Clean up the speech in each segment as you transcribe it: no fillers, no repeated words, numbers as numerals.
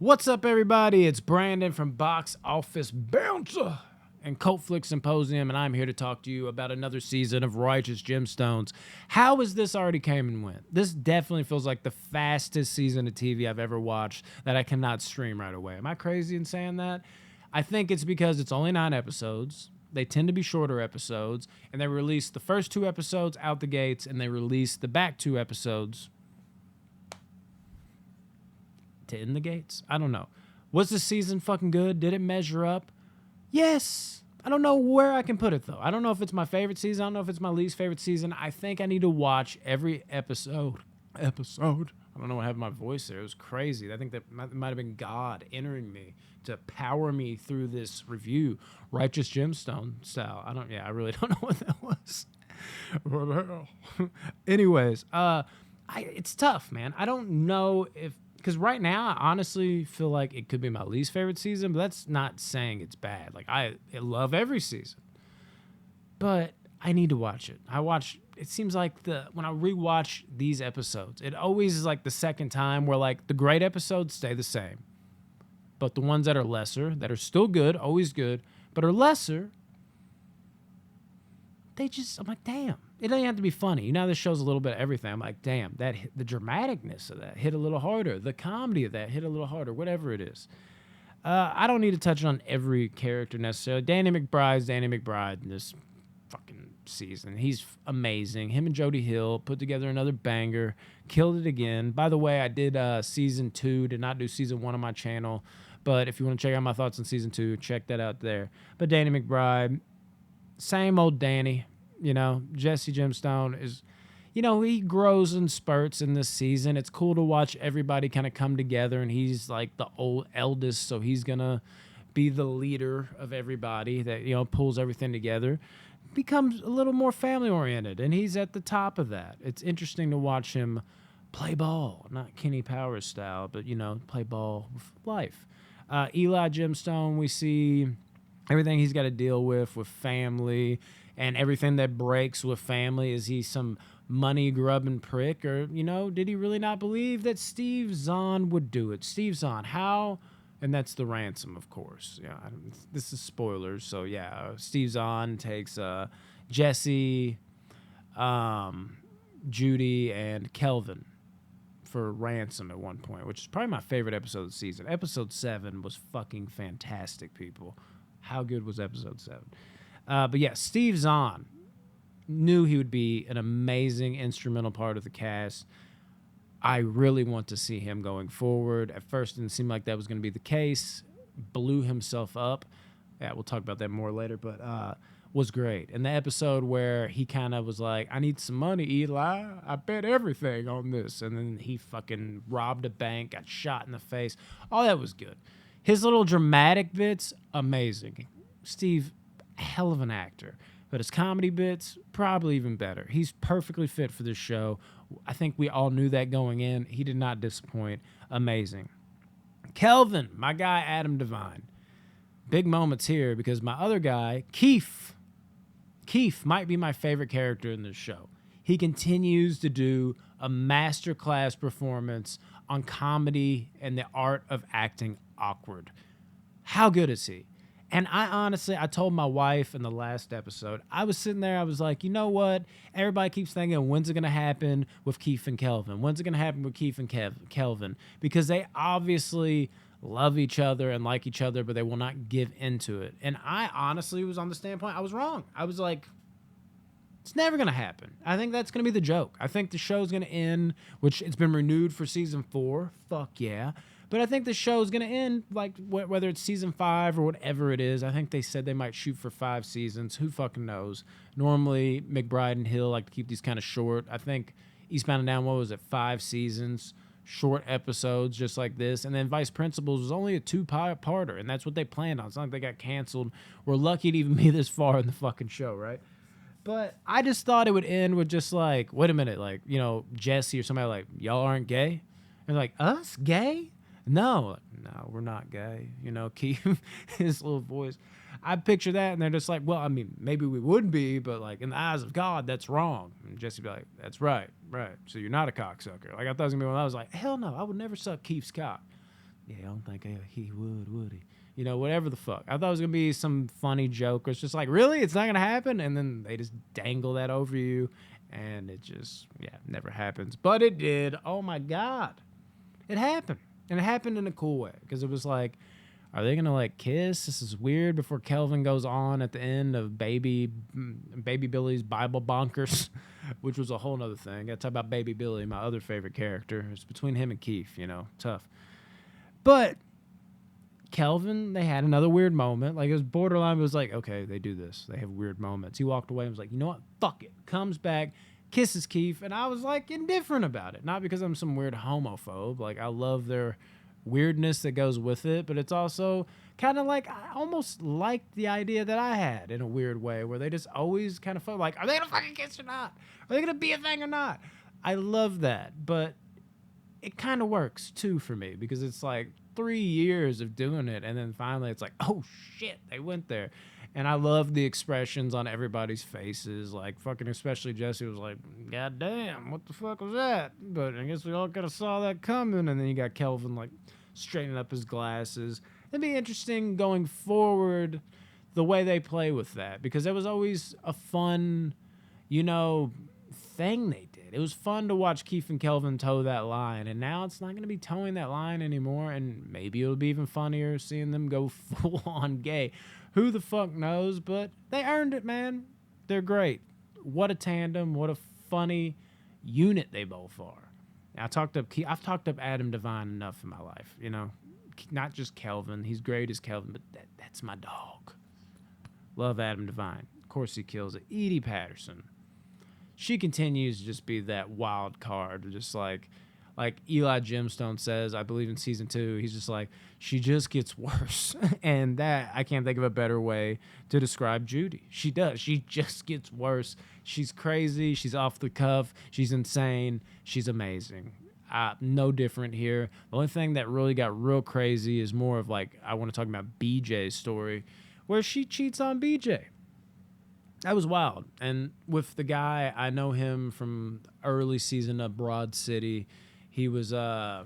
What's up, everybody? It's Brandon from Box Office Bouncer and Cult Flick Symposium, and I'm here to talk to you about another season of Righteous Gemstones. How is this already came and went? This definitely feels like the fastest season of TV I've ever watched that I cannot stream right away. Am I crazy in saying that? I think it's because it's only 9 episodes. They tend to be shorter episodes, and they release the first 2 episodes out the gates, and they release the back 2 episodes to end the gates. I don't know. Was the season fucking good? Did it measure up? Yes. I don't know where I can put it, though. I don't know if it's my favorite season. I don't know if it's my least favorite season. I think I need to watch every episode. I don't know what happened to my voice there. It was crazy. I think that might have been God entering me to power me through this review. Righteous Gemstone style. I really don't know what that was. What the hell? Anyways, it's tough, man. I don't know if... Because right now, I honestly feel like it could be my least favorite season, but that's not saying it's bad. Like, I love every season. But I need to watch it. It seems like when I rewatch these episodes, it always is like the second time where, like, the great episodes stay the same. But the ones that are lesser, that are still good, always good, but are lesser, I'm like, damn. It doesn't have to be funny. You know, this show's a little bit of everything. I'm like, damn, the dramaticness of that hit a little harder. The comedy of that hit a little harder, whatever it is. I don't need to touch on every character necessarily. Danny McBride's Danny McBride in this fucking season. He's amazing. Him and Jody Hill put together another banger. Killed it again. By the way, I did season 2. Did not do season 1 on my channel. But if you want to check out my thoughts on season 2, check that out there. But Danny McBride, same old Danny. You know, Jesse Gemstone is, he grows in spurts in this season. It's cool to watch everybody kind of come together, and he's like the eldest, so he's going to be the leader of everybody that, pulls everything together. Becomes a little more family-oriented, and he's at the top of that. It's interesting to watch him play ball, not Kenny Powers style, but, play ball with life. Eli Gemstone, we see everything he's got to deal with family, and everything that breaks with family. Is he some money-grubbing prick? Or, did he really not believe that Steve Zahn would do it? Steve Zahn, how? And that's the ransom, of course. Yeah, this is spoilers. So, yeah, Steve Zahn takes Jesse, Judy, and Kelvin for ransom at one point, which is probably my favorite episode of the season. Episode 7 was fucking fantastic, people. How good was episode 7? But yeah, Steve Zahn knew he would be an amazing instrumental part of the cast. I really want to see him going forward. At first, it didn't seem like that was going to be the case. Blew himself up. Yeah, we'll talk about that more later, but was great. And the episode where he kind of was like, I need some money, Eli. I bet everything on this. And then he fucking robbed a bank, got shot in the face. All that was good. His little dramatic bits, amazing. Steve, hell of an actor, but his comedy bits probably even better. He's perfectly fit for this show. I think we all knew that going in. He did not disappoint. Amazing. Kelvin, my guy Adam Devine. Big moments here because my other guy, Keith might be my favorite character in this show. He continues to do a masterclass performance on comedy and the art of acting awkward. How good is he? And I told my wife in the last episode, I was sitting there, I was like, you know what? Everybody keeps thinking, when's it going to happen with Keith and Kelvin? When's it going to happen with Keith and Kelvin? Because they obviously love each other and like each other, but they will not give into it. And I honestly was on the standpoint, I was wrong. I was like, it's never going to happen. I think that's going to be the joke. I think the show's going to end, which it's been renewed for season 4. Fuck yeah. But I think the show's going to end, like, whether it's season 5 or whatever it is. I think they said they might shoot for 5 seasons. Who fucking knows? Normally, McBride and Hill like to keep these kind of short. I think Eastbound and Down, 5 seasons, short episodes just like this. And then Vice Principals was only a 2-parter, and that's what they planned on. It's not like they got canceled. We're lucky to even be this far in the fucking show, right? But I just thought it would end with just like, wait a minute, like, Jesse or somebody like, y'all aren't gay? And like, us? Gay? No, we're not gay. Keith, his little voice. I picture that, and they're just like, well, I mean, maybe we would be, but like in the eyes of God, that's wrong. And Jesse be like, that's right. So you're not a cocksucker. Like I thought it was gonna be one. I was like, hell no, I would never suck Keith's cock. Yeah, I don't think he would he? You know, whatever the fuck. I thought it was going to be some funny joke. It's just like, really? It's not going to happen? And then they just dangle that over you. And it just, yeah, never happens. But it did. Oh, my God. It happened. And it happened in a cool way. Because it was like, are they going to, like, kiss? This is weird. Before Kelvin goes on at the end of Baby Billy's Bible Bonkers, which was a whole nother thing. Got to talk about Baby Billy, my other favorite character. It's between him and Keith, you know, tough. But Kelvin, they had another weird moment. Like, it was borderline. It was like, okay, they do this. They have weird moments. He walked away and was like, you know what? Fuck it. Comes back, kisses Keith, and I was, like, indifferent about it. Not because I'm some weird homophobe. Like, I love their weirdness that goes with it, but it's also kind of like, I almost liked the idea that I had in a weird way, where they just always kind of felt like, are they going to fucking kiss or not? Are they going to be a thing or not? I love that, but it kind of works, too, for me, because it's like, 3 years of doing it, and then finally it's like, oh shit, they went there. And I love the expressions on everybody's faces, like fucking especially Jesse was like, god damn, what the fuck was that? But I guess we all kind of saw that coming. And then you got Kelvin like straightening up his glasses. It'd be interesting going forward the way they play with that, because it was always a fun, you know, thing they did. It was fun to watch Keith and Kelvin toe that line, and now it's not going to be towing that line anymore, and maybe it'll be even funnier seeing them go full-on gay. Who the fuck knows, but they earned it, man. They're great. What a tandem. What a funny unit they both are. I've talked up Adam Devine enough in my life, you know. Not just Kelvin. He's great as Kelvin, but that's my dog. Love Adam Devine. Of course he kills it. Edie Patterson. She continues to just be that wild card, just like Eli Gemstone says, I believe in season 2, he's just like, she just gets worse. And that, I can't think of a better way to describe Judy. She does. She just gets worse. She's crazy. She's off the cuff. She's insane. She's amazing. No different here. The only thing that really got real crazy is more of like, I want to talk about BJ's story, where she cheats on BJ. That was wild. And with the guy, I know him from early season of Broad City. He was not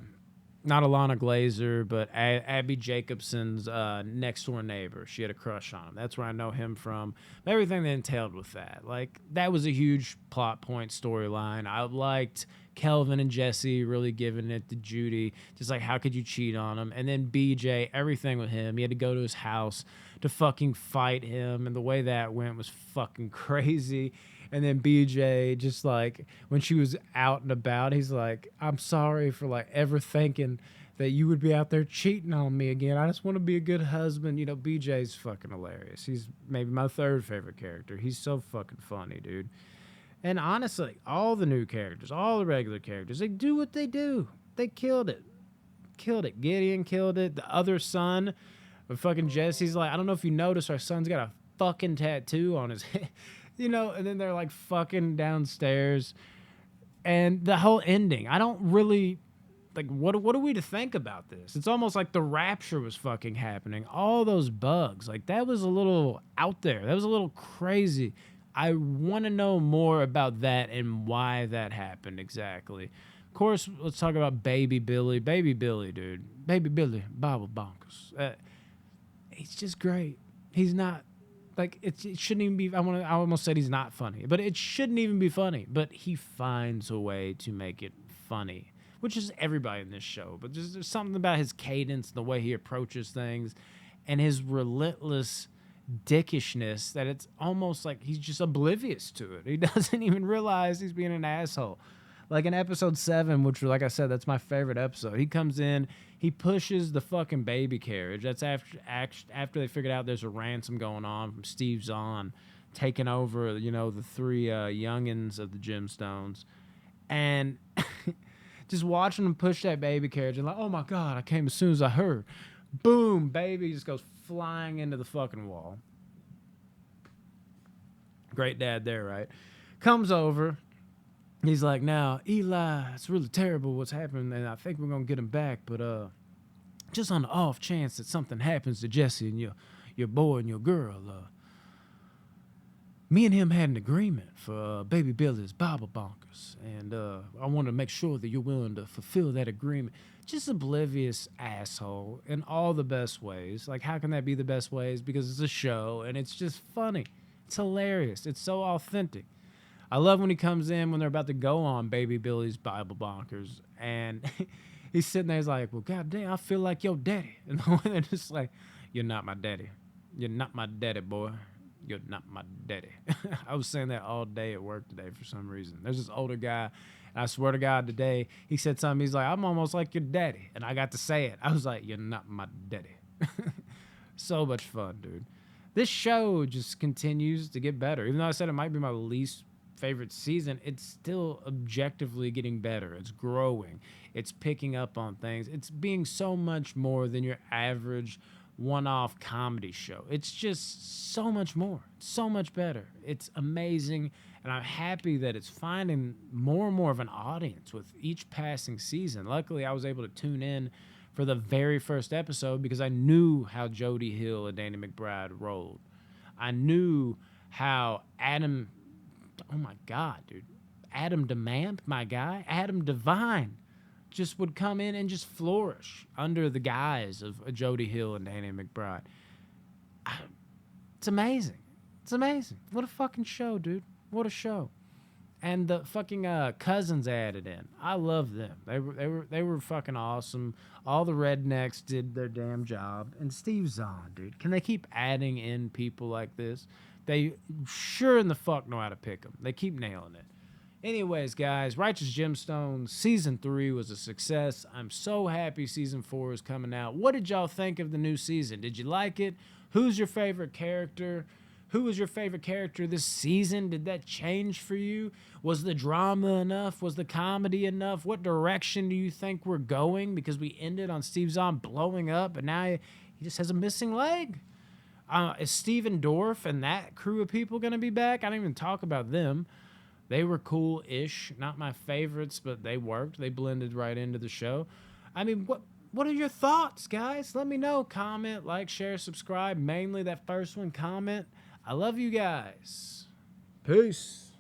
Alana Glazer, but Abby Jacobson's next door neighbor. She had a crush on him. That's where I know him from. Everything that entailed with that. Like, that was a huge plot point storyline. I liked Kelvin and Jesse really giving it to Judy. Just like, how could you cheat on him? And then BJ, everything with him. He had to go to his house to fucking fight him. And the way that went was fucking crazy. And then BJ, just like, when she was out and about, he's like, I'm sorry for like ever thinking that you would be out there cheating on me again. I just want to be a good husband. You know, BJ's fucking hilarious. He's maybe my third favorite character. He's so fucking funny, dude. And honestly, all the new characters, all the regular characters, they do what they do. They killed it. Killed it. Gideon killed it. The other son of fucking Jesse's like, I don't know if you noticed, our son's got a fucking tattoo on his head. You know, and then they're like fucking downstairs. And the whole ending, I don't really, like, what are we to think about this? It's almost like the rapture was fucking happening. All those bugs, like, that was a little out there. That was a little crazy. I want to know more about that and why that happened exactly. Of course, let's talk about Baby Billy. Baby Billy, dude. Baby Billy, Bible Bonkers. He's just great. He's not, like, it shouldn't even be, I almost said he's not funny, but it shouldn't even be funny. But he finds a way to make it funny, which is everybody in this show. But there's something about his cadence, the way he approaches things, and his relentless dickishness that it's almost like he's just oblivious to it. He doesn't even realize he's being an asshole. Like in episode 7, which, like I said, that's my favorite episode. He comes in, he pushes the fucking baby carriage. That's after they figured out there's a ransom going on from Steve Zahn taking over, you know, the 3 youngins of the Gemstones. And just watching him push that baby carriage and like, oh my God, I came as soon as I heard. Boom, baby just goes flying into the fucking wall. Great dad there, right? Comes over. He's like, now, Eli, it's really terrible what's happening, and I think we're going to get him back, but just on the off chance that something happens to Jesse and your boy and your girl, me and him had an agreement for Baby Billy's Bible Bonkers, and I want to make sure that you're willing to fulfill that agreement. Just oblivious asshole in all the best ways. Like, how can that be the best ways? Because it's a show, and it's just funny. It's hilarious. It's so authentic. I love when he comes in when they're about to go on Baby Billy's Bible Bonkers, and he's sitting there, he's like, well, goddamn, I feel like your daddy. And they're just like, you're not my daddy. You're not my daddy, boy. You're not my daddy. I was saying that all day at work today for some reason. There's this older guy, and I swear to God, today, he said something. He's like, I'm almost like your daddy. And I got to say it. I was like, you're not my daddy. So much fun, dude. This show just continues to get better. Even though I said it might be my least favorite season, it's still objectively getting better. It's growing. It's picking up on things. It's being so much more than your average one-off comedy show. It's just so much more, so much better. It's amazing, and I'm happy that it's finding more and more of an audience with each passing season. Luckily, I was able to tune in for the very first episode because I knew how Jody Hill and Danny McBride rolled. I knew how Adam, oh my God, dude, Adam DeMamp, my guy, Adam Devine, just would come in and just flourish under the guise of Jody Hill and Danny McBride. It's amazing. It's amazing. What a fucking show, dude. What a show. And the fucking Cousins added in. I love them. They were fucking awesome. All the rednecks did their damn job. And Steve Zahn, dude. Can they keep adding in people like this? They sure in the fuck know how to pick them. They keep nailing it. Anyways, guys, Righteous Gemstones Season 3 was a success. I'm so happy Season 4 is coming out. What did y'all think of the new season? Did you like it? Who's your favorite character? Who was your favorite character this season? Did that change for you? Was the drama enough? Was the comedy enough? What direction do you think we're going? Because we ended on Steve Zahn blowing up, and now he just has a missing leg. Is Steven Dorff and that crew of people going to be back? I didn't even talk about them. They were cool-ish. Not my favorites, but they worked. They blended right into the show. I mean, what are your thoughts, guys? Let me know. Comment, like, share, subscribe. Mainly that first one, comment. I love you guys. Peace.